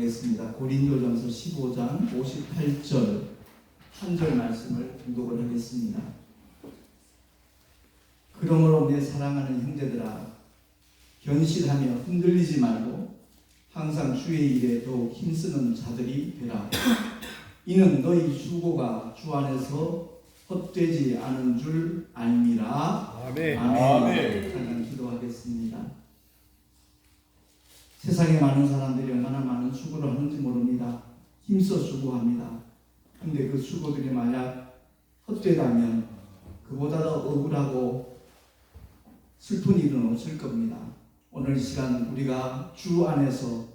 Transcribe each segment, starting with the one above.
하겠습니다. 고린도전서 15장 58절 한 절 말씀을 공독을 하겠습니다. 그러므로 내 사랑하는 형제들아, 견실하며 흔들리지 말고 항상 주의 일에 더욱 힘쓰는 자들이 되라. 이는 너희 수고가 주 안에서 헛되지 않은 줄 알미라. 아멘. 아멘. 잠깐 기도하겠습니다. 세상에 많은 사람들이 얼마나 많은 수고를 하는지 모릅니다. 힘써 수고합니다. 근데 그 수고들이 만약 헛되다면 그보다 더 억울하고 슬픈 일은 없을 겁니다. 오늘 이 시간 우리가 주 안에서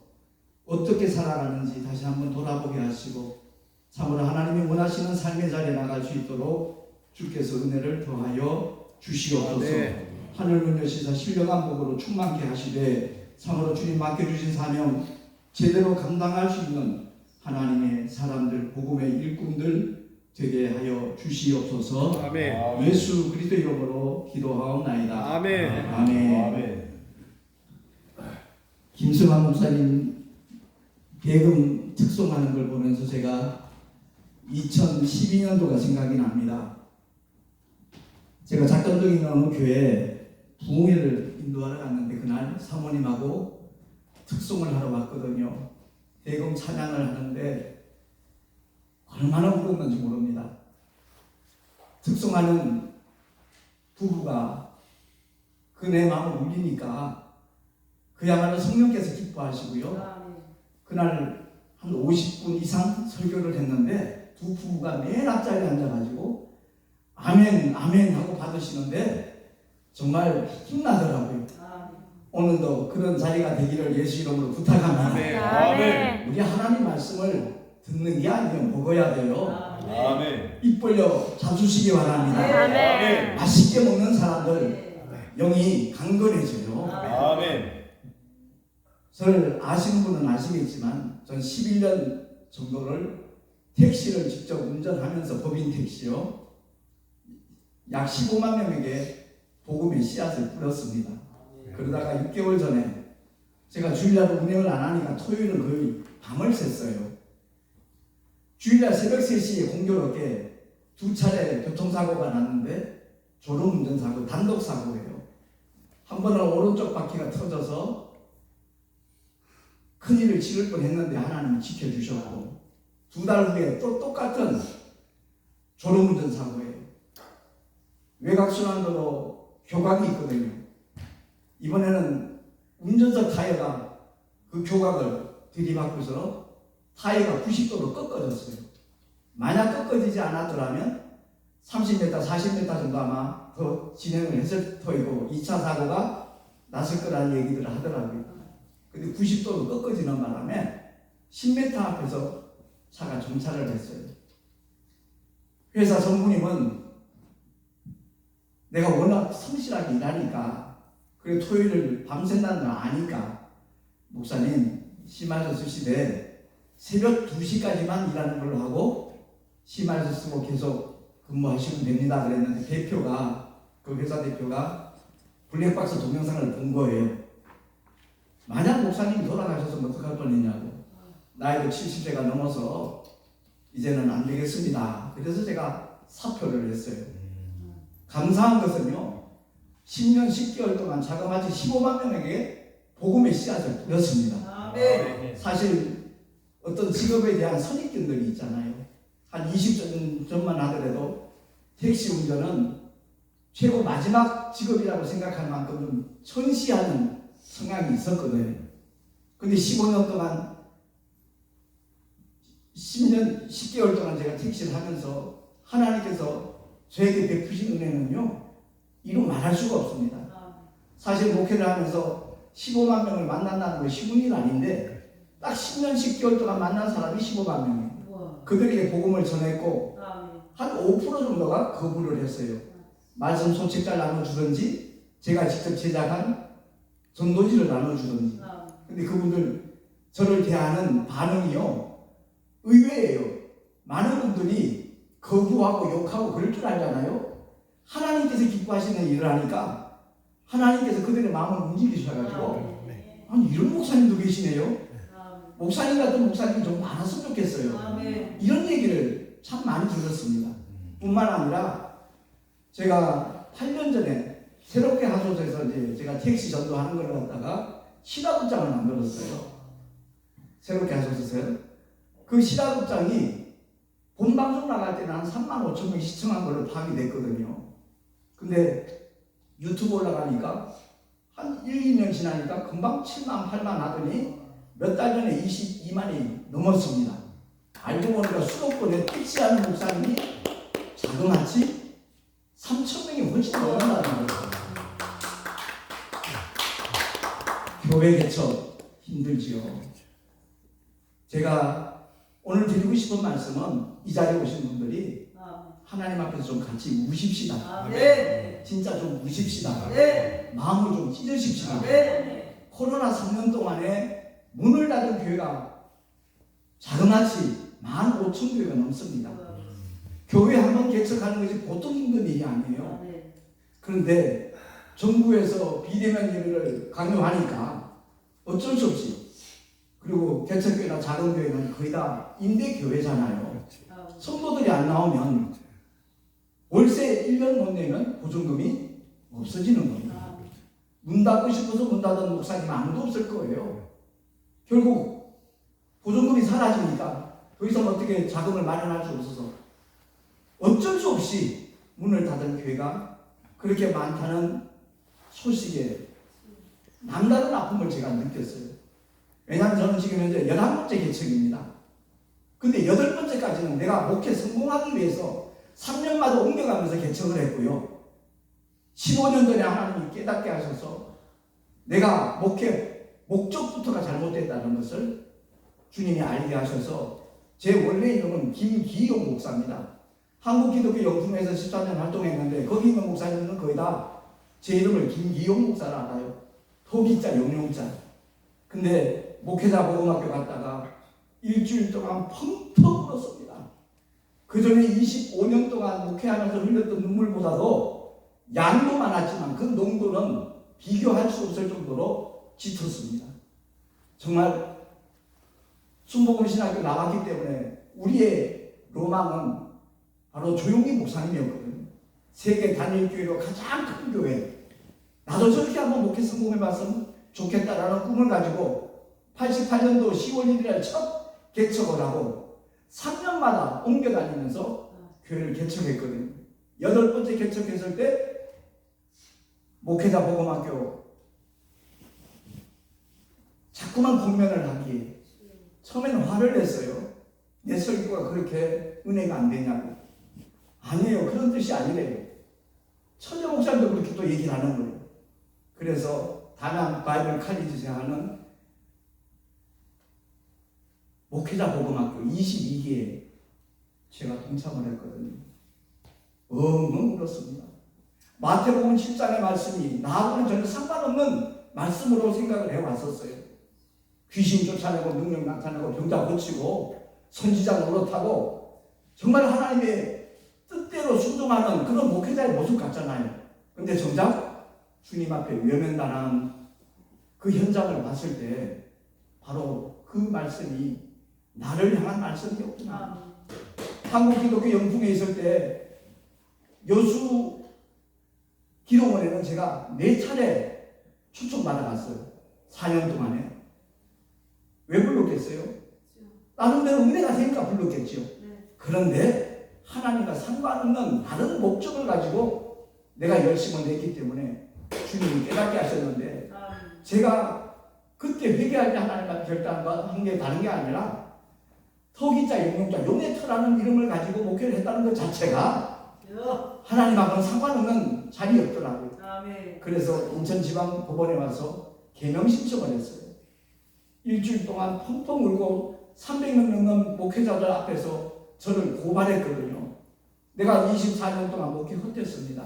어떻게 살아가는지 다시 한번 돌아보게 하시고 참으로 하나님이 원하시는 삶의 자리에 나갈 수 있도록 주께서 은혜를 더하여 주시옵소서. 하늘 문 여시사 신령한 복으로 충만케 하시되 참으로 주님 맡겨주신 사명 제대로 감당할 수 있는 하나님의 사람들, 복음의 일꾼들 되게 하여 주시옵소서. 아멘. 예수 그리스도 이름으로 기도하옵나이다. 아멘. 아멘. 김승환 목사님 대금 특송하는 걸 보면서 제가 2012년도가 생각이 납니다. 제가 작전동 있는 어느 교회에 부흥회를 인도하러 갔는데 그날 사모님하고 특송을 하러 왔거든요. 대금 찬양을 하는데 얼마나 울었는지 모릅니다. 특송하는 부부가 그 내 마음을 울리니까 그야말로 성령께서 기뻐하시고요. 그날 한 50분 이상 설교를 했는데 두 부부가 맨 앞자리에 앉아가지고 아멘 아멘 하고 받으시는데 정말 힘나더라고요. 오늘도 그런 자리가 되기를 예수 이름으로 부탁합니다. 아멘. 우리 하나님 말씀을 듣는 게 아니면 먹어야 돼요. 아멘. 입 벌려 잡수시기 바랍니다. 아멘. 맛있게 먹는 사람들 영이 강건해져요. 아멘. 저를 아시는 분은 아시겠지만 전 11년 정도를 택시를 직접 운전하면서 법인 택시요. 약 15만 명에게 복음의 씨앗을 뿌렸습니다. 그러다가 6개월 전에 제가 주일날 운행을 안 하니까 토요일은 거의 밤을 샜어요. 주일날 새벽 3시에 공교롭게 두 차례 교통사고가 났는데 졸음운전사고, 단독사고예요. 한 번은 오른쪽 바퀴가 터져서 큰일을 치를 뻔했는데 하나님이 지켜주셨고 두 달 후에 또 똑같은 졸음운전사고예요. 외곽순환도로 교각이 있거든요. 이번에는 운전석 타이어가 그 교각을 들이받고서 타이어가 90도로 꺾어졌어요. 만약 꺾어지지 않았더라면 30m, 40m 정도 아마 더 진행을 했을 터이고 2차 사고가 났을 거라는 얘기들을 하더라고요. 근데 90도로 꺾어지는 바람에 10m 앞에서 차가 정차를 했어요. 회사 전무님은 내가 워낙 성실하게 일하니까 그래 토요일을 밤샌다는 걸 아니까 목사님 심할서 쓰시되 새벽 2시까지만 일하는 걸로 하고 심할서 쓰고 계속 근무하시면 됩니다 그랬는데 대표가 그 회사 대표가 블랙박스 동영상을 본 거예요. 만약 목사님이 돌아가셨으면 어떡할 뻔했냐고. 나이도 70세가 넘어서 이제는 안 되겠습니다. 그래서 제가 사표를 했어요. 감사한 것은요 10년 10개월 동안 자그마치 15만 명에게 복음의 씨앗을 뿌렸습니다. 사실 어떤 직업에 대한 선입견들이 있잖아요. 한 20년 전만 하더라도 택시 운전은 최고 마지막 직업이라고 생각할 만큼 천시하는 성향이 있었거든요. 근데 15년 동안 10년 10개월 동안 제가 택시를 하면서 하나님께서 저에게 베푸신 은혜는요 이루 말할 수가 없습니다. 사실 목회를 하면서 15만 명을 만난다는 건 쉬운 일 아닌데 딱 10년 10개월 동안 만난 사람이 15만 명이에요. 그들에게 복음을 전했고 한 5% 정도가 거부를 했어요. 말씀 소책자를 나눠주든지 제가 직접 제작한 전도지를 나눠주든지. 근데 그분들 저를 대하는 반응이요 의외예요. 많은 분들이 거부하고 욕하고 그럴 줄 알잖아요. 하나님께서 기뻐하시는 일을 하니까 하나님께서 그들의 마음을 움직이셔가지고 아니 이런 목사님도 계시네요. 목사님 같은 목사님이 좀 많았으면 좋겠어요. 아멘. 이런 얘기를 참 많이 들었습니다. 뿐만 아니라 제가 8년 전에 새롭게 하소서에서 이제 제가 택시 전도하는 걸 갖다가 시라극장을 만들었어요. 새롭게 하소서에서요. 그 시라극장이 본방송 나갈 때는 한 3만 5천 명이 시청한 걸로 파악이 됐거든요. 근데 유튜브 올라가니까 한 1, 2년 지나니까 금방 7만, 8만 하더니 몇 달 전에 22만이 넘었습니다. 알고 보니까 수도권에 택시하는 목사님이 자그마치 3천 명이 훨씬 넘는다는 거예요. 교회 개척 힘들지요. 제가 오늘 드리고 싶은 말씀은 이 자리에 오신 분들이 하나님 앞에서 좀 같이 우십시다. 아멘. 진짜 좀 우십시다. 네. 마음을 좀 찢으십시다. 네. 코로나 3년 동안에 문을 닫은 교회가 자그마치 15,000교회가 넘습니다. 교회 한 번 개척하는 것이 보통 힘든 일이 아니에요. 그런데 정부에서 비대면 예배를 강요하니까 어쩔 수 없이, 그리고 개척교회나 작은 교회는 거의 다 임대교회잖아요. 성도들이 안 나오면 월세 1년 못 내면 보증금이 없어지는 겁니다. 문 닫고 싶어서 문 닫은 목사님 아무도 없을 거예요. 결국 보증금이 사라지니까 더 이상 어떻게 자금을 마련할 수 없어서 어쩔 수 없이 문을 닫은 교회가 그렇게 많다는 소식에 남다른 아픔을 제가 느꼈어요. 왜냐하면 저는 지금 현재 11번째 개척입니다. 근데 8번째까지는 내가 목회 성공하기 위해서 3년마다 옮겨가면서 개척을 했고요. 15년 전에 하나님이 깨닫게 하셔서 내가 목회 목적부터가 잘못됐다는 것을 주님이 알게 하셔서 제 원래 이름은 김기용 목사입니다. 한국기독교연구회에서 14년 활동했는데 거기 있는 목사님은 거의 다 제 이름을 김기용 목사를 알아요. 토기자 용용자. 근데 목회자 보험학교 갔다가 일주일 동안 펑펑 울었습니다. 그 전에 25년 동안 목회하면서 흘렸던 눈물보다도 양도 많았지만 그 농도는 비교할 수 없을 정도로 짙었습니다. 정말 순복음신학교 나왔기 때문에 우리의 로망은 바로 조용히 목사님이었거든요. 세계 단일교회로 가장 큰 교회. 나도 저렇게 한번 목회 성공해봤으면 좋겠다라는 꿈을 가지고 88년도 10월 1일 첫 개척을 하고 3년마다 옮겨 다니면서 교회를 개척했거든요. 8번째 개척했을 때 목회자 복음학교 자꾸만 공면을 하기에 처음에는 화를 냈어요. 내 설교가 그렇게 은혜가 안 되냐고. 아니에요. 그런 뜻이 아니래요. 천재 목사님도 그렇게 또 얘기를 하는 거예요. 그래서 다낭 바이블 칼리지에 하는 목회자 복음학교 22기에 제가 동참을 했거든요. 엉엉 울었습니다. 마태복음 10장의 말씀이 나하고는 전혀 상관없는 말씀으로 생각을 해왔었어요. 귀신 쫓아내고 능력 나타내고 병자 고치고 선지자 노릇하고 정말 하나님의 뜻대로 순종하는 그런 목회자의 모습 같잖아요. 근데 정작 주님 앞에 외면당한 그 현장을 봤을 때 바로 그 말씀이 나를 향한 말씀이었구나. 한국기독교 영풍에 있을 때 여수 기도원에는 제가 4차례 초청받아갔어요. 4년 동안에. 왜 불렀겠어요? 나름대로 은혜가 되니까 불렀겠죠. 그런데 하나님과 상관없는 다른 목적을 가지고 내가 열심을 냈기 때문에 주님이 깨닫게 하셨는데 제가 그때 회개할 때 하나님 앞에 결단한 게 다른 게 아니라 터기자 용용자 용의 터라는 이름을 가지고 목회를 했다는 것 자체가 하나님 앞은 상관없는 자리였더라고요. 그래서 인천지방법원에 와서 개명 신청을 했어요. 일주일 동안 펑펑 울고 300명 넘는 목회자들 앞에서 저를 고발했거든요. 내가 24년 동안 목회 헛됐습니다.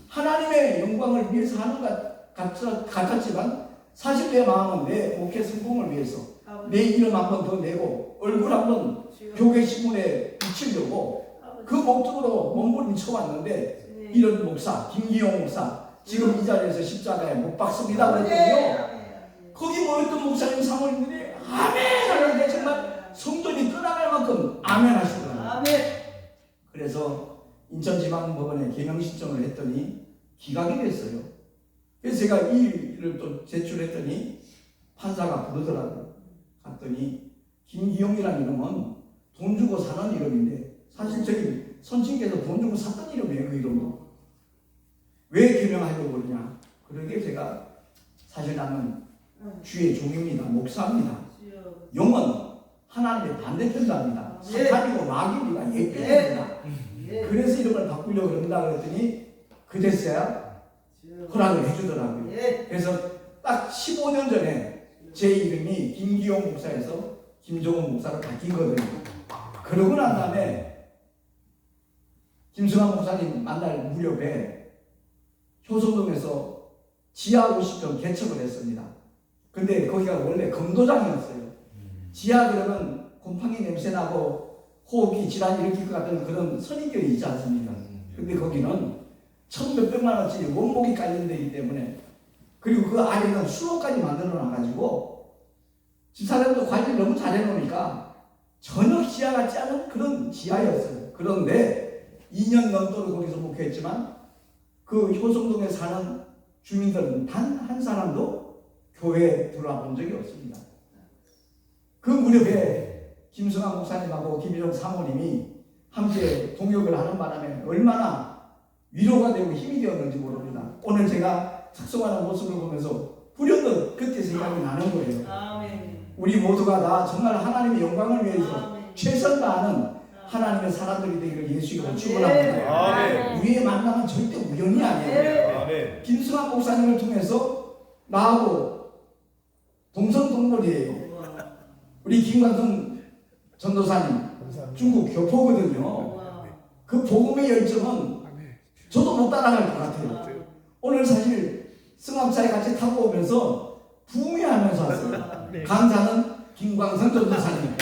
하나님의 영광을 위해서 하는 것 같았지만 사실 내 마음은 내 목회 성공을 위해서 내 이름 한 번 더 내고 얼굴 한 번 교회 신문에 비치려고 그 목적으로 몸부림쳐왔는데 이런 목사 김기용 목사 지금 이 자리에서 십자가에 못 박습니다 그랬거든요. 거기 모였던 목사님 사모님들이 아멘 하는데 정말 성전이 떠나갈 만큼 아멘 하시더라고요. 아멘. 그래서 인천지방법원에 개명 신청을 했더니 기각이 됐어요. 그래서 제가 이 일을 또 제출했더니 판사가 부르더라고요. 갔더니 김기용이라는 이름은 돈 주고 사는 이름인데 사실 저희 선친께서 돈 주고 샀던 이름이에요. 그 이름도. 왜 개명하려고 그러냐. 그러게 제가 사실 나는 주의 종입니다. 목사입니다. 영은 하나님의 반대편자입니다. 사탄이고 마귀입니다. 예표입니다. 그래서 이름을 바꾸려고 그런다 그랬더니 그제서야 허락을 해주더라고요. 그래서 딱 15년 전에 제 이름이 김기용 목사에서 김종원 목사로 바뀌거든요. 그러고 난 다음에 김승환 목사님 만날 무렵에 효성동에서 지하 50 평 개척을 했습니다. 근데 거기가 원래 검도장이었어요. 지하 그러면 곰팡이 냄새 나고 호흡기 질환 일으킬 것 같은 그런 선입견이 있지 않습니까? 근데 거기는 1,몇백만 원짜리 원목이 깔린 데이기 때문에 그리고 그 아래는 수로까지 만들어 놔가지고 집사람도 관리를 너무 잘해 놓으니까 전혀 지하 같지 않은 그런 지하였어요. 그런데 2년 넘도록 거기서 목회했지만 그 효성동에 사는 주민들은 단 한 사람도 교회에 들어와 본 적이 없습니다. 그 무렵에 김승환 목사님하고 김일영 사모님이 함께 동역을 하는 바람에 얼마나 위로가 되고 힘이 되었는지 모릅니다. 오늘 제가 특성화하는 모습을 보면서 불현듯 그때 생각이 나는 거예요. 아멘. 우리 모두가 다 정말 하나님의 영광을 위해서 아멘. 최선 다하는 하나님의 사람들이 되기를 예수 이름으로 축원합니다. 아멘. 우리의 만남은 절대 우연이 아니에요. 아멘. 김승환 목사님을 통해서 나하고 동성동물이에요. 우리 김광선 전도사님 중국 교포거든요. 그 복음의 열정은 저도 못 따라갈 것 같아요. 오늘 사실 승합차에 같이 타고 오면서 부흥회하면서 왔어요. 강사는 김광선 전도사님.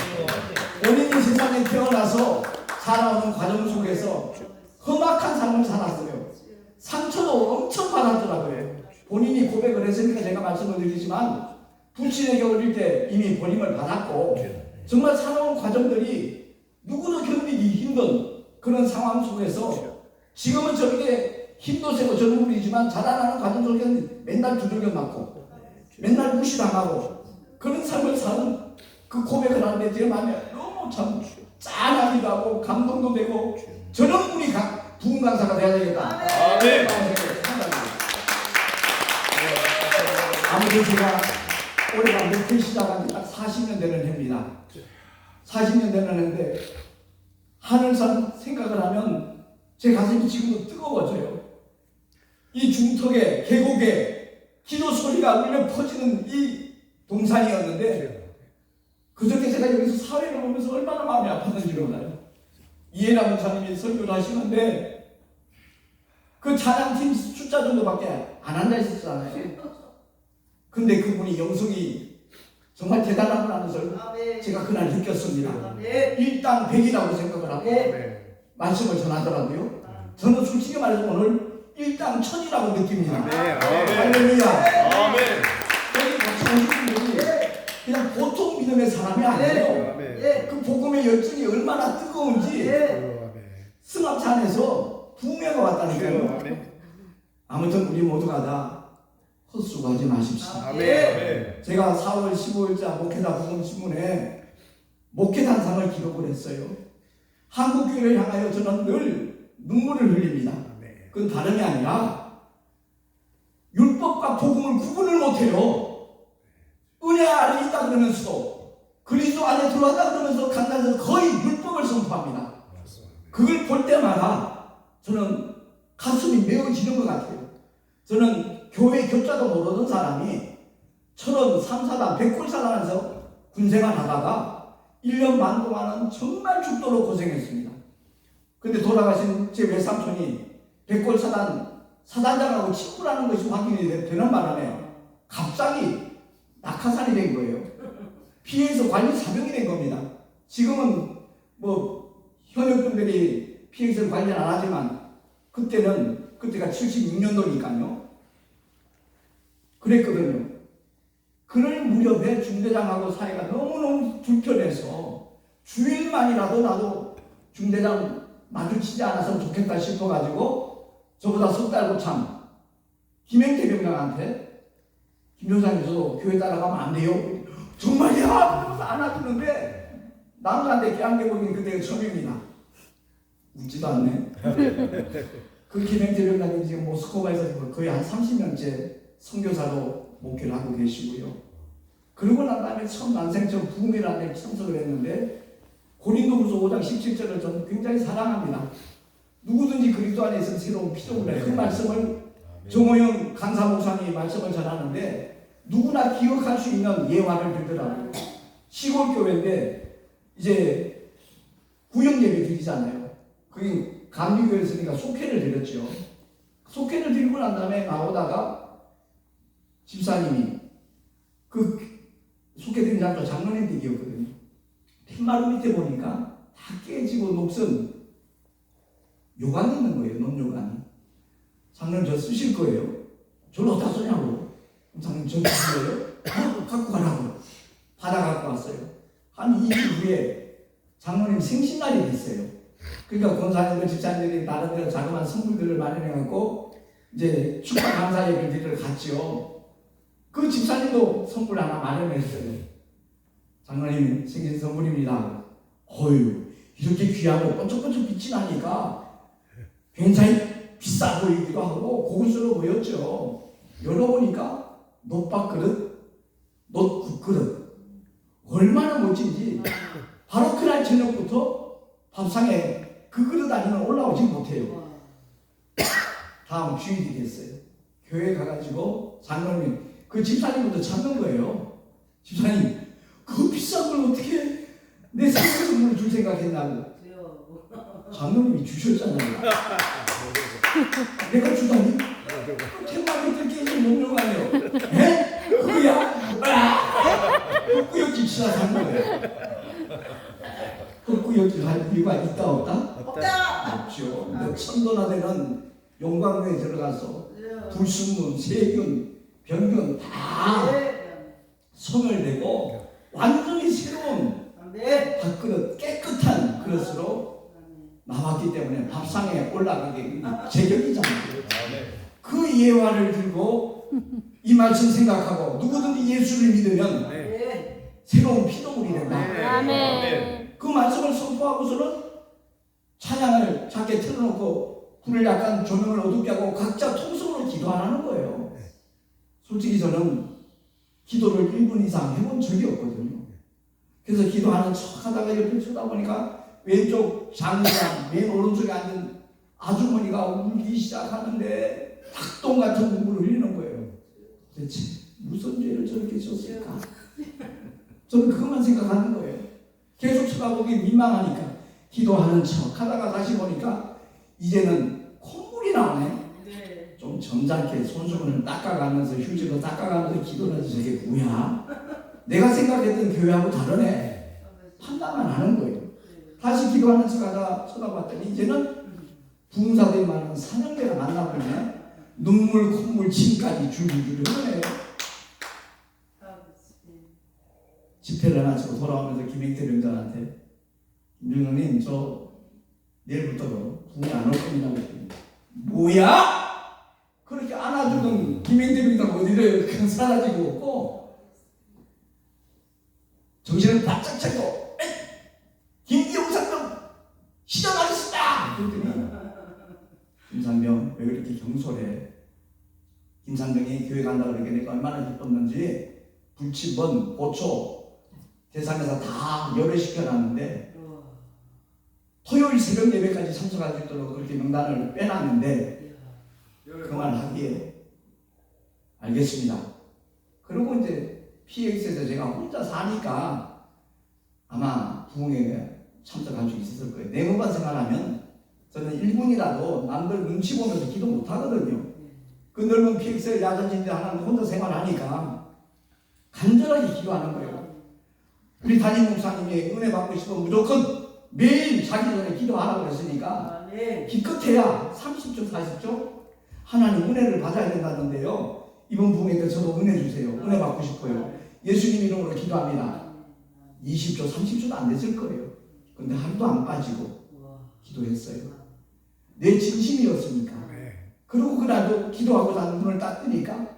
본인이 세상에 태어나서 살아오는 과정 속에서 험악한 삶을 살았어요. 상처도 엄청 받았더라고요. 본인이 고백을 했으니까 제가 말씀을 드리지만 부친에게 어릴 때 이미 버림을 받았고 정말 살아온 과정들이 누구도 견디기 힘든 그런 상황 속에서 지금은 저렇게 힘도 세고 젊은이지만 자라나는 과정 속에는 맨날 두들겨 맞고 맨날 무시당하고 그런 삶을 사는 그 고백을 하는데 제 마음에 너무 참 짠하기도 하고 감동도 되고 저런 분이 부흥 강사가 돼야 되겠다. 아멘. 아무튼 제가 올해가 목회 시작한 지 딱 40년 되는 해입니다. 40년 되는 해인데 하늘산 생각을 하면 제 가슴이 지금도 뜨거워져요. 이 중턱에 계곡에 기도 소리가 울려 퍼지는 이 동산이었는데 그저께 제가 여기서 사회를 보면서 얼마나 마음이 아팠는지 몰라요. 이해라 목사님이 설교를 하시는데 그 찬양팀 숫자 정도밖에 안 앉아 있었잖아요. 근데 그분이 영성이 정말 대단하구나 하는 것을 제가 그날 느꼈습니다. 일당 백이라고 생각을 하고 말씀을 전하더라고요. 저는 솔직히 말해서 오늘 일당 천이라고 느낍니다. 할렐루야. 아멘. 여기 같이 오신 분들이 그냥 보통 믿음의 사람이 아니에요. 그 복음의 열정이 얼마나 뜨거운지 승합차 안에서 부흥회가 왔다니까요. 아무튼 우리 모두가 다 헛수고하지 마십시오. 아멘. 제가 4월 15일자 목회자 부흥신문에 목회단상을 기록을 했어요. 한국교회를 향하여 저는 늘 눈물을 흘립니다. 그건 다름이 아니라 율법과 복음을 구분을 못해요. 은혜 아래 있다 그러면서도 그리스도 안에 들어왔다 그러면서 강단에서 거의 율법을 선포합니다. 그걸 볼 때마다 저는 가슴이 메어지는 것 같아요. 저는 교회 교자도 모르는 사람이 철원 3사단 백골사단에서 군생활 하다가 1년 반 동안은 정말 죽도록 고생했습니다. 근데 돌아가신 제 외삼촌이 백골사단 사단장하고 친구라는 것이 확인이 되는 바람에 갑자기 낙하산이 된 거예요. 피해서 관리 사병이 된 겁니다. 지금은 뭐 현역분들이 피해서 관리 안 하지만 그때가 76년도니까요. 그랬거든요. 그럴 무렵에 중대장하고 사이가 너무너무 불편해서 주일만이라도 나도 중대장 마주치지 않았으면 좋겠다 싶어가지고 저보다 석 달 고참 김행태 병장한테 김 여사님도 교회 따라가면 안 돼요. 정말이야? 그러면서 안아주는데 남자한테 깨안겨보기는 그때가 처음입니다. 웃지도 않네. 그 김행태 병장이 지금 모스크바에서 거의 한 30년째 선교사로 목회를 하고 계시고요. 그러고 난 다음에 처음 난생처럼 부흥회라는 데 참석을 했는데 고린도후서 5장 17절을 저는 굉장히 사랑합니다. 누구든지 그리스도 안에 있으면 새로운 피조물이라. 그 말씀을 정호영 강사 목사님이 말씀을 전하는데 누구나 기억할 수 있는 예화를 들더라고요. 시골 교회인데 이제 구역 예배 드리잖아요. 거기 감리교회였으니까 속회를 드렸죠. 속회를 드리고 난 다음에 나오다가 집사님이 그 속회 드린 장소 장로님 댁이었거든요. 팻마루 밑에 보니까 다 깨지고 녹슨 요강이 있는 거예요. 논요강이. 장로님 저 쓰실 거예요? 저를 어디다 쓰냐고. 장로님 저 쓰세요? 갖고 가라고. 받아 갖고 왔어요. 한 2주 후에 장로님 생신날이 됐어요. 그러니까 권사님들 집사님들이 나름대로 자그마한 선물들을 마련해갖고 이제 축하 감사 예배를 드리러 갔죠. 그 집사님도 선물 하나 마련했어요. 장로님 생신 선물입니다. 어휴, 이렇게 귀하고 번쩍번쩍 빛이 나니까 굉장히 비싸 보이기도 하고 고급스러워 보였죠. 열어보니까 놋밥 그릇, 놋국 그릇. 얼마나 멋진지. 바로 그날 저녁부터 밥상에 그 그릇 아니면 올라오지 못해요. 다음 주일이 됐어요. 교회 가가지고 장로님, 그 집사님부터 찾는 거예요. 집사님, 그 비싼 걸 어떻게 내 생일 선물을 줄 생각했냐고. 장로님이 주셨잖아요. 내가 주다니? 팻마루 뜯기 못 가요. 에? 그거야? 그 구역질 치다 산 거예요. 그 구역질 할 이유가 있다 없다? 없다. 없죠. 몇 천도나 되는 용광로에 들어가서 불순물, 세균, 병균 다 성을 내고 완전히 새로운 밥그릇, 깨끗한 그릇으로 나왔기 때문에 밥상에 올라가게 제격이잖아요. 그 예화를 들고 이 말씀 생각하고 누구든지 예수를 믿으면 새로운 피조물이 된다. 아멘. 그 말씀을 선포하고서는 찬양을 작게 틀어놓고 불을 약간 조명을 어둡게 하고 각자 통성으로 기도하라는 거예요. 솔직히 저는 기도를 1분 이상 해본 적이 없거든요. 그래서 기도하는 척 하다가 옆에 쳐다보니까 왼쪽 장로랑 맨 오른쪽에 앉은 아주머니가 울기 시작하는데 닭똥 같은 눈물을 흘리는 거예요. 대체 무슨 죄를 저렇게 졌을까? 저는 그것만 생각하는 거예요. 계속 쳐다보기 민망하니까 기도하는 척 하다가 다시 보니까 이제는 콧물이 나오네. 좀 점잖게 손수건을 닦아가면서 휴지로 닦아가면서 기도를 해서 저게 뭐야? 내가 생각했던 교회하고 다르네. 판단만 하는 거예요. 다시 기도하는 척하다 쳐다봤더니 이제는 부흥사들이 말하는 사냥개가 만나보네. 눈물, 콧물, 침까지 줄줄줄 흐르네요. 집회를 마치고 돌아오면서 김행태 병장한테 김병장님 저 내일부터 부흥회 안 올 겁니다. 뭐야? 그렇게 안아주던 김행태 병장 어디를 그냥 사라지고 없고 정신을 바짝 차리고 김기용상병 시전하겠습니다. 그랬더니 김상병 왜 그렇게 경솔해? 김상병이 교회 간다고 그러니까 내가 얼마나 기뻤는지 불치번, 고초 대상에서 다 열애시켜놨는데 토요일 새벽 예배까지 참석할 수 있도록 그렇게 명단을 빼놨는데 그만하기에 알겠습니다. 그리고 이제 PX에서 제가 혼자 사니까 아마 부흥회에 참석할 수 있었을 거예요. 내무반 생활하면 저는 1분이라도 남들 눈치 보면서 기도 못하거든요. 그 넓은 PX 야전진대 하나는 혼자 생활하니까 간절하게 기도하는 거예요. 우리 담임 목사님이 은혜 받고 싶으면 무조건 매일 자기 전에 기도하라고 그랬으니까 기껏해야 30초 40초 하나님 은혜를 받아야 된다는데요. 이번 부흥회 때 저도 은혜 주세요. 은혜 받고 싶어요. 예수님 이름으로 기도합니다. 20초, 30초도 안 됐을 거예요. 근데 하루도 안 빠지고 기도했어요. 내 진심이었으니까. 그리고 그날도 기도하고 나서 눈을 딱 뜨니까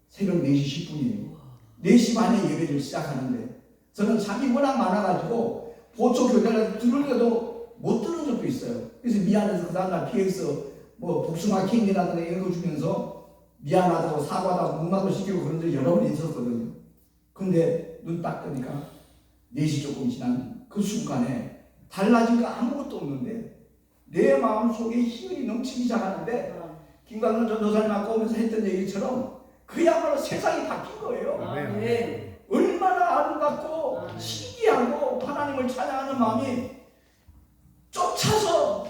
새벽 4시 10분이에요. 4시 반에 예배를 시작하는데 저는 잠이 워낙 많아가지고 보초 교대를 들으려도 못 들은 적도 있어요. 그래서 미안해서 그 다음날 PX 뭐 복숭아 킹이라든가 이런 거 주면서 미안하다고 사과하다고 문마도 시키고 그런 적이 여러 번 있었거든요. 근데 눈 딱 뜨니까 4시 조금 지난 그 순간에 달라진 거 아무것도 없는데 내 마음속에 힘이 넘치기 시작하는데 김광현 전도사님 아까 오면서 했던 얘기처럼 그야말로 세상이 바뀐 거예요. 얼마나 아름답고 신기하고 하나님을 찬양하는 마음이 쫓아서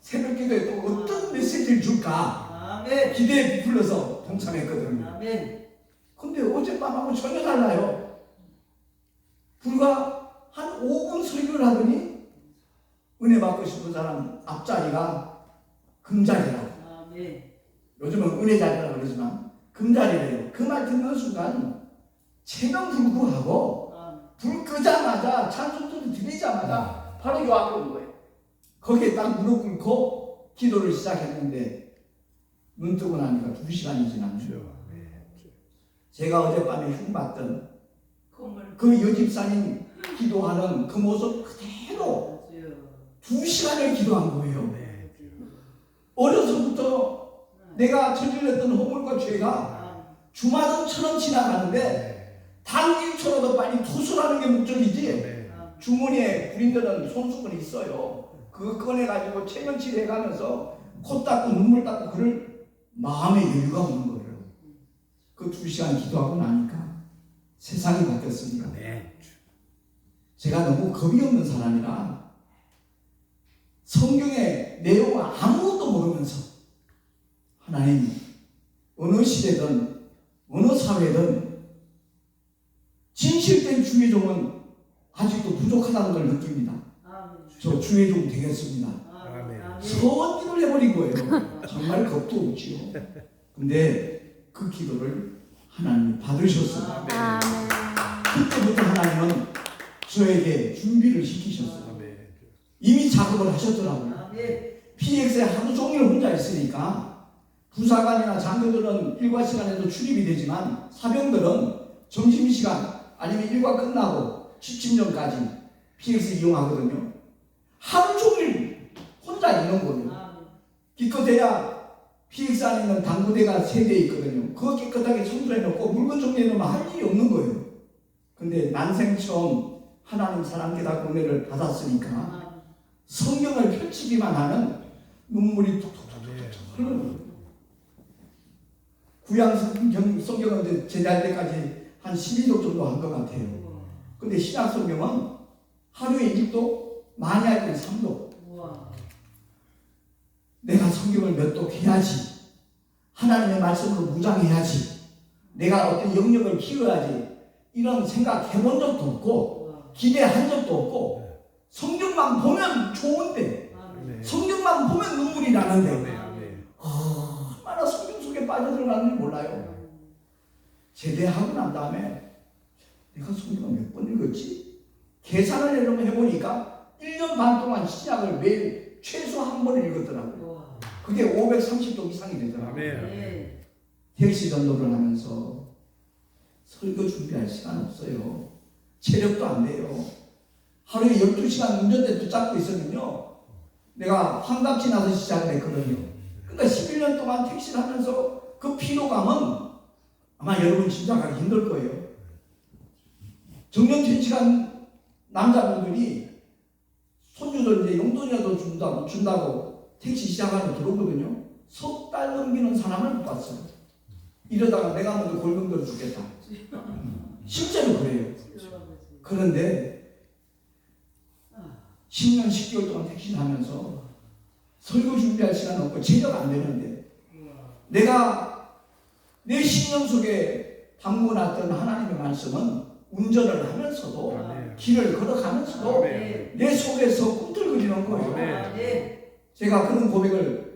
새벽기도에 또 어떤 메시지를 줄까 기대에 부풀려서 동참했거든요. 근데 어젯밤하고 전혀 달라요. 불과 한 5분 설교를 하더니 은혜 받고 싶은 사람 앞자리가 금자리라고. 요즘은 은혜 자리라고 그러지만 금자리래요. 그 말 듣는 순간 체면불구하고 불 끄자마자 찬송소리 들리자마자 바로 요 앞에 온 거예요. 거기에 딱 무릎 꿇고 기도를 시작했는데 눈 뜨고 나니까 2시간이 지났네요. 제가 어젯밤에 흉봤던 그 여집사님 기도하는 그 모습 그대로 2시간을 기도한 거예요. 어려서부터 내가 저질렀던 허물과 죄가 주마등처럼 지나가는데 단 1초라도 빨리 토술하는 게 목적이지. 주머니에 군인들은 손수건이 있어요. 그거 꺼내가지고 체면치료 해가면서 코 닦고 눈물 닦고 그럴 마음의 여유가 없는 거예요. 그 2시간 기도하고 나니까 세상이 바뀌었습니다. 제가 너무 겁이 없는 사람이라 성경의 내용을 아무것도 모르면서 하나님 어느 시대든 어느 사회든 진실된 주의 종은 아직도 부족하다는 걸 느낍니다. 저 주의 종 되겠습니다. 선기도를 해버린 거예요. 정말 겁도 없지요. 근데 그 기도를 하나님이 받으셨어요. 그때부터 하나님은 저에게 준비를 시키셨어요. 이미 작업을 하셨더라고요. PX에 하루 종일 혼자 있으니까 부사관이나 장교들은 일과 시간에도 출입이 되지만 사병들은 점심시간 아니면 일과 끝나고 취침 전까지 PX 이용하거든요. 하루 종일 혼자 있는 거예요. 기껏해야 PX 안에 있는 당구대가 3대 있거든요. 그거 깨끗하게 청소해놓고 물건 정리해놓으면 할 일이 없는 거예요. 근데 난생 처음 하나님 사람께 다 은혜를 받았으니까 성경을 펼치기만 하는 눈물이 톡톡톡톡 흐르는 거예요. 구약 성경은 제대할 때까지 한 12도 정도 한 것 같아요. 근데 신약 성경은 하루에 1도, 많이 할 때 3도. 내가 성경을 몇 독 해야지. 하나님의 말씀으로 무장해야지. 내가 어떤 영역을 키워야지. 이런 생각 해본 적도 없고 기대한 적도 없고 성경만 보면 좋은데 성경만 보면 눈물이 나는데 얼마나 성경 속에 빠져들어가는지 몰라요. 제대하고 난 다음에 내가 성경을 몇 번 읽었지? 계산을 해보니까 1년 반 동안 신약을 매일 최소 한 번 읽었더라고요. 그게 530도 이상이 되더라고요. 택시 전도를 하면서 설교 준비할 시간 없어요. 체력도 안 돼요. 하루에 12시간 운전대 붙잡고 있으면요. 내가 환갑지 나서 시작을 했거든요. 그러니까 11년 동안 택시를 하면서 그 피로감은 아마 여러분 짐작하기 힘들 거예요. 정년퇴직한 남자분들이 손주들 이제 용돈이라도 준다고 택시 시작하러 들어오거든요. 석 달 넘기는 사람을 못 봤어요. 이러다가 내가 먼저 골병들어 죽겠다. 실제로 그래요. 그런데 10년 10개월 동안 택시를 하면서 설교 준비할 시간 없고 체력 안 되는데 내가 내 신령 속에 담궈놨던 하나님의 말씀은 운전을 하면서도 길을 걸어가면서도 내 속에서 꿈틀거리는 거예요. 제가 그런 고백을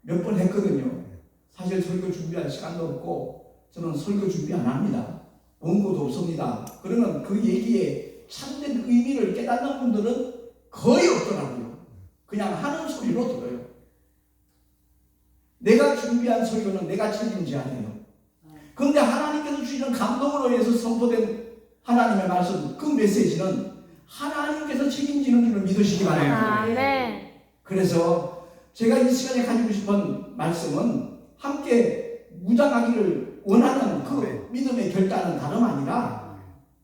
몇 번 했거든요. 사실 설교 준비할 시간도 없고 저는 설교 준비 안 합니다. 원고도 없습니다. 그러면 그 얘기에 참된 의미를 깨닫는 분들은 거의 없더라고요. 그냥 하는 소리로 들어요. 내가 준비한 설교는 내가 책임져야 해요. 그런데 하나님께서 주시는 감동으로 인해서 선포된 하나님의 말씀, 그 메시지는 하나님께서 책임지는 줄을 믿으시기 바랍니다. 네. 그래서 제가 이 시간에 가지고 싶은 말씀은 함께 무장하기를 원하는 그 믿음의 결단은 다름 아니라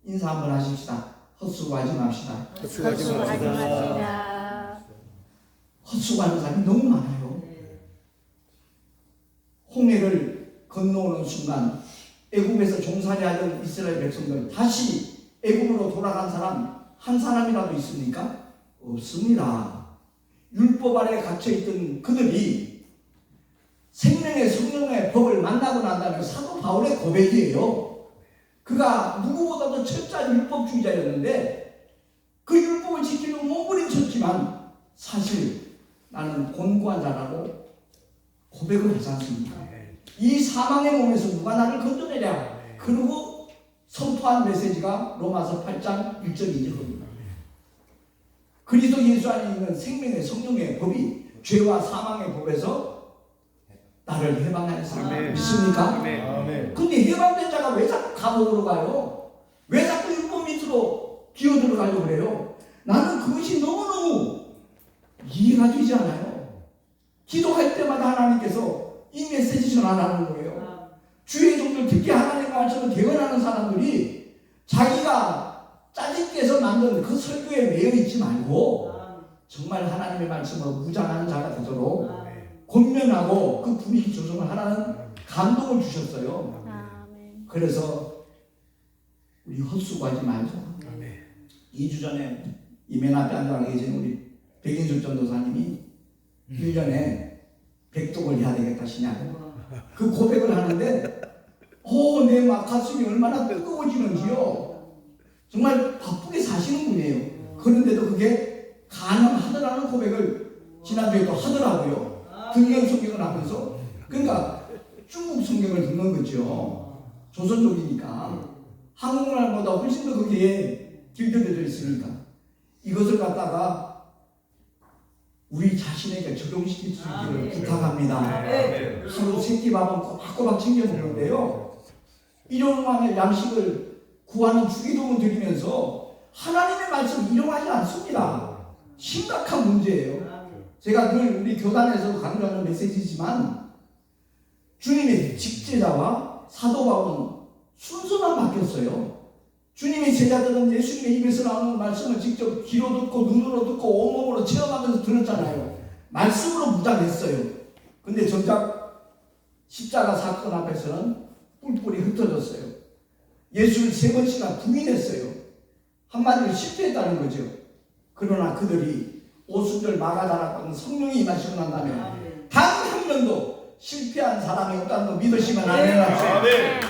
인사 한번 하십시다. 헛수고하지 맙시다. 헛수고하지 맙시다. 헛수고하는 사람이 너무 많아요. 홍해를 건너오는 순간 애굽에서 종살이 하던 이스라엘 백성들 다시 애굽으로 돌아간 사람 한 사람이라도 있습니까? 없습니다. 율법 아래 갇혀있던 그들이 생명의 성령의 법을 만나고 난 다음에 사도 바울의 고백이에요. 그가 누구보다도 철저한 율법주의자였는데 그 율법을 지키려고 몸부림쳤지만 사실 나는 곤고한 자라고 고백을 하지 않습니까? 이 사망의 몸에서 누가 나를 건져내랴. 그리고 선포한 메시지가 로마서 8장 1절이죠. 그리스도 예수 안에 있는 생명의 성령의 법이 죄와 사망의 법에서 나를 해방하였습니다. 믿습니까? 근데 해방된 자가 왜 자꾸 감옥으로 가요? 왜 자꾸 율법 밑으로 기어들어가려고 그래요? 나는 그것이 너무너무 이해가 되지 않아요. 기도할 때마다 하나님께서 이 메시지 전하라는 거예요. 주의 종들, 특히 하나님의 말씀을 대언하는 사람들이 자기가 짜집기해서 만든 그 설교에 매여 있지 말고 정말 하나님의 말씀으로 무장하는 자가 되도록 권면하고 그 분위기 조성을 하라는 감동을 주셨어요. 그래서 우리 헛수고하지 말자. 2주 전에 이 맨 앞에 앉아 계신 우리 백인숙 전도사님이 1년에 100독을 해야 되겠다 시냐고 그 고백을 하는데 내 막 가슴이 얼마나 뜨거워지는지요. 정말 바쁘게 사시는 분이에요. 그런데도 그게 가능하더라는 고백을 지난주에 또 하더라고요. 등경 성경을 하면서. 그러니까 중국 성경을 듣는 거죠. 조선족이니까 한국말보다 훨씬 더 거기에 길들여져 있으니까 이것을 갖다가 우리 자신에게 적용시킬 수 있기를 부탁합니다. 하루 세끼밥은 꼬박꼬박 챙겨 먹는데요. 일용만의 양식을 구하는 주기도문 드리면서 하나님의 말씀 일용하지 않습니다. 심각한 문제예요. 제가 늘 우리 교단에서 강조하는 메시지지만 주님의 직제자와 사도 바울은 순서만 바뀌었어요. 주님의 제자들은 예수님의 입에서 나오는 말씀을 직접 귀로 듣고 눈으로 듣고 온몸으로 체험하면서 들었잖아요. 말씀으로 무장했어요. 근데 정작 십자가 사건 앞에서는 뿔뿔이 흩어졌어요. 예수를 3번씩이나 부인했어요. 한마디로 실패했다는 거죠. 그러나 그들이 오순절 마가다락방은 성령이 임하시고 난 다음에 단 한 명도 실패한 사람이 없다는 거 믿으시면 안 되나요?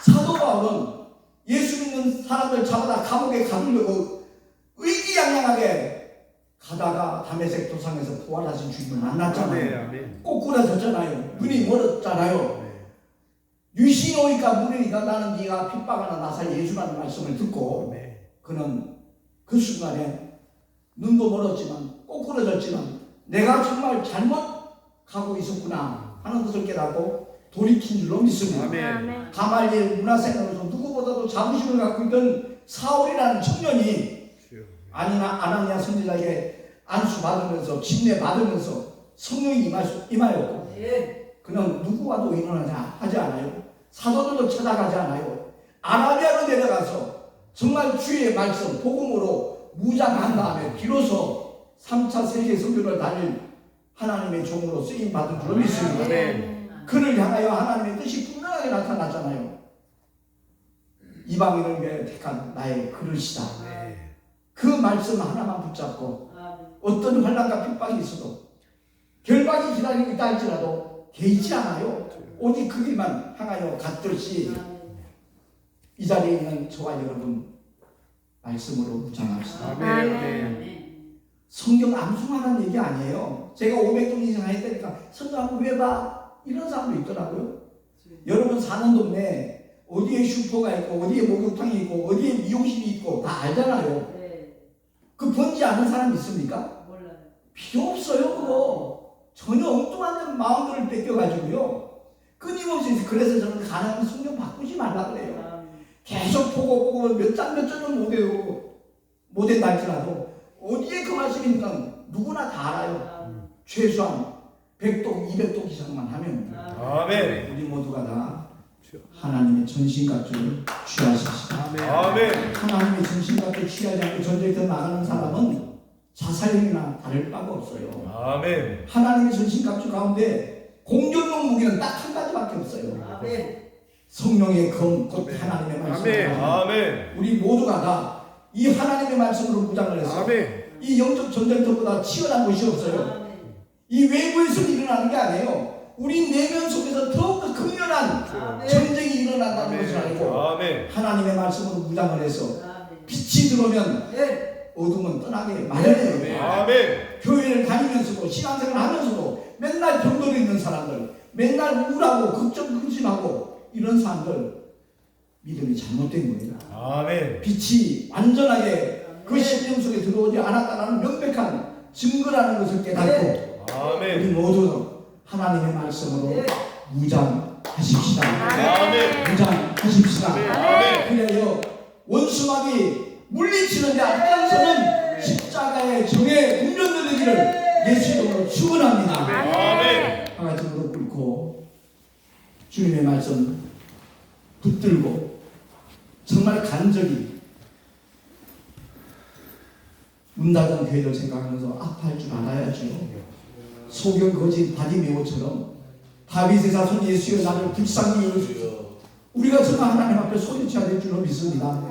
사도 바울은 예수 믿는 사람들 잡아다 감옥에 가두려고 의기양양하게 가다가 다메섹 도상에서 부활하신 주님을 만났잖아요. 꼬꾸라졌잖아요. 눈이 멀었잖아요. 유신이 오니까 물으니까 나는 네가 핍박하나 나사 예수라는 말씀을 듣고 그는 그 순간에 눈도 멀었지만 꼬꾸라졌지만 내가 정말 잘못 가고 있었구나 하는 것을 깨닫고 돌이킨 줄로 믿습니다. 가말리엘 문화생으로서 누구보다도 자부심을 갖고 있던 사울이라는 청년이 아나니아 선지자에게 안수받으면서 진례 받으면서 성령이 임하였고 그는 누구와도 의논하지 않아요. 사도들도 찾아가지 않아요. 아라비아로 내려가서 정말 주의 말씀 복음으로 무장한 다음에 비로소 3차 세계 선교를 다닐 하나님의 종으로 쓰임 받은 줄로 믿습니다. 그를 향하여 하나님의 뜻이 분명하게 나타났잖아요. 이방인을 위해 택한 나의 그릇이다. 그 말씀 하나만 붙잡고 어떤 환난과 핍박이 있어도 결박이 기다리고 있다 할지라도 개의치 않아요. 오직 그 길만 향하여 갔듯이 이 자리에 있는 저와 여러분 말씀으로 무장합시다. 성경 암송하라는 얘기 아니에요. 제가 500종 이상 했다니까 성경 한번 왜 봐? 이런 사람도 있더라고요. 여러분 사는 동네에 어디에 슈퍼가 있고 어디에 목욕탕이 있고 어디에 미용실이 있고 다 알잖아요. 네. 그 번지 아는 사람 있습니까? 몰라요. 필요 없어요. 그거 전혀 엉뚱한 마음들을 뺏겨가지고요. 끊임없이 그래서 저는 가나안 성경 바꾸지 말라 그래요. 계속 보고 몇 장은 못 된다 할지라도 어디에 그 말씀이니까 누구나 다 알아요. 최소한 100독 200독 이상만 하면 아멘. 우리 모두가 다 하나님의 전신갑주를 취하십시다. 아멘. 하나님의 전신갑주를 취하지 않고 전쟁터 나가는 사람은 자살행위나 다를 바가 없어요. 아멘. 하나님의 전신갑주 가운데 공격용 무기는 딱 한 가지밖에 없어요. 아멘. 성령의 검, 곧 하나님의 말씀입니다. 아멘. 우리 모두가 다 이 하나님의 말씀으로 무장을 해서 이 영적 전쟁터보다 치열한 것이 없어요. 아멘. 이 외부에서 일어나는 게 아니에요. 우리 내면 속에서 더욱더 극렬한 전쟁이 일어난다는 것을 알고 아멘. 하나님의 말씀으로 무장을 해서 아멘. 빛이 들어오면 네. 어둠은 떠나게 마련해요. 아멘. 교회를 다니면서도 신앙생활 하면서도 맨날 병들어 있는 사람들, 맨날 우울하고 걱정하고 이런 사람들 믿음이 잘못된 거예요. 아멘. 빛이 완전하게 그 심령 속에 들어오지 않았다는 명백한 증거라는 것을 깨닫고 우리 아멘. 모두 하나님의 말씀으로 무장하십시다. 아멘. 무장하십시다. 아멘. 그래야 원수막이 물리치는데 앞장서는 십자가의 정의 훈련되기를 예수 이름으로 축원합니다. 아멘. 하나같이 무릎 꿇고 주님의 말씀 붙들고 정말 간절히 문 닫은 교회를 생각하면서 아파할 줄 알아야죠. 소경 거진 바디메오처럼 다윗의 자손 예수여 나를 불쌍히 여기소서. 우리가 정말 하나님 앞에 소리쳐야 될 줄로 믿습니다.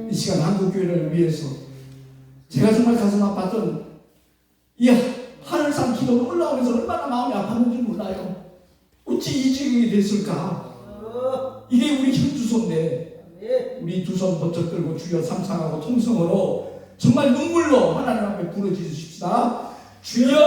이 시간 한국교회를 위해서 제가 정말 가슴 아팠던 이 하늘산 기도가 올라오면서 얼마나 마음이 아팠는지 몰라요. 어찌 이 지경이 됐을까? 이게 우리 힘주소인데 우리 두 손 번쩍 들고 주여 삼창하고 통성으로 정말 눈물로 하나님 앞에 부르짖으십시다. 주여